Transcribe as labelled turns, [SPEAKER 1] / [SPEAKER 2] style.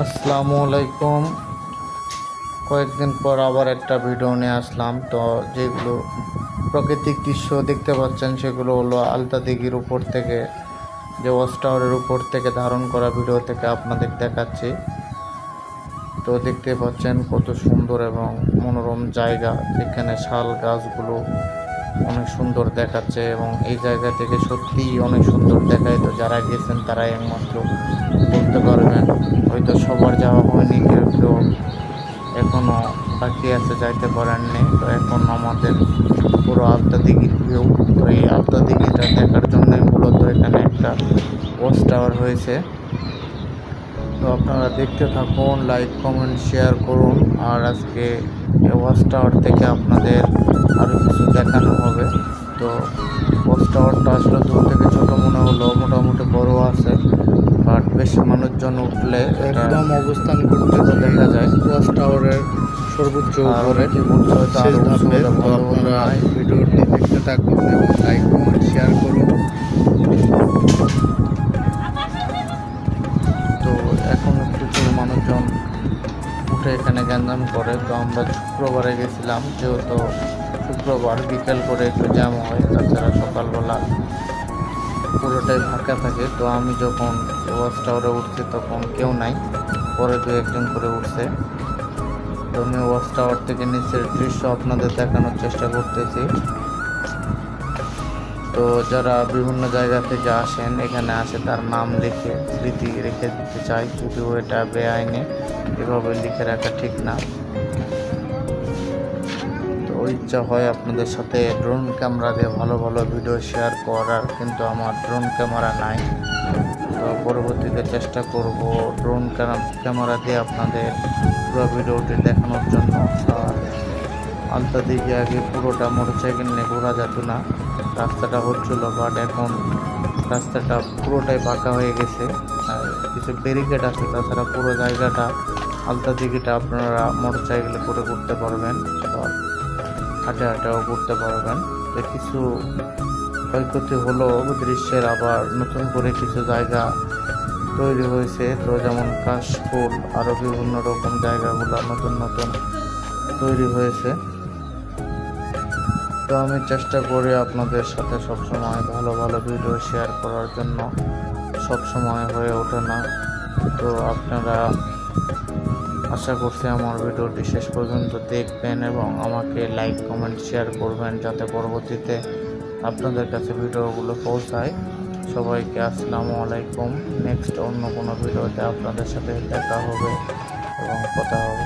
[SPEAKER 1] আসসালামু আলাইকুম। কয়েকদিন পর আবার একটা ভিডিও নিয়ে আসলাম। তো যেগুলো প্রাকৃতিক দৃশ্য দেখতে পাচ্ছেন সেগুলো হলো আলতা দিঘির উপর থেকে, যে ওয়াচ টাওয়ারের উপর থেকে ধারণ করা ভিডিও থেকে আপনাদের দেখাচ্ছি। তো দেখতে পাচ্ছেন কত সুন্দর এবং মনোরম জায়গা, যেখানে শাল গাছগুলো অনেক সুন্দর দেখাচ্ছে এবং এই জায়গা থেকে সত্যিই অনেক সুন্দর দেখায়। তো যারা গেছেন তারাই একমাত্র বলতে পারবেন। হয়তো সবার যাওয়া হয়নি, কেউ কেউ এখনও বাকি আছে, যাইতে পারেননি। তো এখন আমাদের পুরো আলতা দিঘির ভিউ। তো এই আলতা দিঘিটা দেখার জন্য মূলত এখানে একটা ওয়াচ টাওয়ার হয়েছে। তো আপনারা দেখতে থাকুন, লাইক কমেন্ট শেয়ার করুন। আর আজকে ওয়াচ টাওয়ার থেকে আপনাদের আরও কিছু দেখানো হবে। তো ওয়াচ টাওয়ারটা আসলে দূর থেকে ছোটো মনে হলো, মোটামুটি বড় আছে, বাট বেশি মানুষজন উঠলে
[SPEAKER 2] একদম অবস্থান করতে
[SPEAKER 1] দেখা যায়
[SPEAKER 2] ওয়াচ টাওয়ারের সর্বোচ্চ উপরে
[SPEAKER 1] কি বলতে হয়তো
[SPEAKER 2] শেষ
[SPEAKER 1] আরও উঁচু
[SPEAKER 2] ধাপে।
[SPEAKER 1] হলে
[SPEAKER 2] তো
[SPEAKER 1] ভালো হতো।
[SPEAKER 2] আপনারা ভিডিওটি দেখতে থাকুন এবং লাইক কমেন্ট শেয়ার করুন।
[SPEAKER 1] তো এখন প্রচুর মানুষজন উঠে এখানে গ্যাঞ্জাম করে। তো আমরা শুক্রবারে গেছিলাম, যেহেতু শুক্রবার বিকেল করে একটু জ্যাম হয়, তাছাড়া সকালবেলা পুরোটাই ফাঁকা থাকে। তো আমি যখন ওয়াচ টাওয়ারে উঠছি তখন কেউ নাই, পরে দু একজন করে উঠছে। তো আমি ওয়াচ টাওয়ার থেকে নিচের দৃশ্য আপনাদের দেখানোর চেষ্টা করতেছি। তো যারা বিভিন্ন জায়গা থেকে আসেন, এখানে আসে তার নাম লিখে স্মৃতি রেখে দিতে চাই, যদিও এটা বেআইনি, এভাবে লিখে রাখা ঠিক না। তো ইচ্ছা হয় আপনাদের সাথে ড্রোন ক্যামেরা দিয়ে ভালো ভালো ভিডিও শেয়ার করার, কিন্তু আমার ড্রোন ক্যামেরা নাই। তো পরবর্তীতে চেষ্টা করব ড্রোন ক্যামেরা দিয়ে আপনাদের পুরো ভিডিওটি দেখানোর জন্য। আর আলতা দিঘি আগে পুরোটা মোটরসাইকেল নিয়ে ঘোরা যেত না, রাস্তাটা হচ্ছিল, বাট এখন রাস্তাটা পুরোটাই পাকা হয়ে গেছে। আর কিছু ব্যারিকেড আছে, তাছাড়া পুরো জায়গাটা আলতা দিঘিটা আপনারা মোটরসাইকেলে করে ঘুরতে পারবেন বা হাঁটে হাঁটেও ঘুরতে পারবেন। তো কিছু ক্ষয়ক্ষতি হলো দৃশ্যের, আবার নতুন করে কিছু জায়গা তৈরি হয়েছে। তো যেমন কাশফুল, আরও বিভিন্ন রকম জায়গাগুলো নতুন নতুন তৈরি হয়েছে। তো আমি চেষ্টা করি আপনাদের সাথে সবসময় ভালো ভালো ভিডিও শেয়ার করার জন্য, সবসময় হয়ে ওঠে না। তো আপনারা আশা করছি আমার ভিডিওটি শেষ পর্যন্ত দেখবেন এবং আমাকে লাইক কমেন্ট শেয়ার করবেন, যাতে পরবর্তীতে আপনাদের কাছে ভিডিওগুলো পৌঁছায়। সবাইকে আসসালামু আলাইকুম। নেক্সট অন্য কোনো ভিডিওতে আপনাদের সাথে দেখা হবে এবং কথা হবে।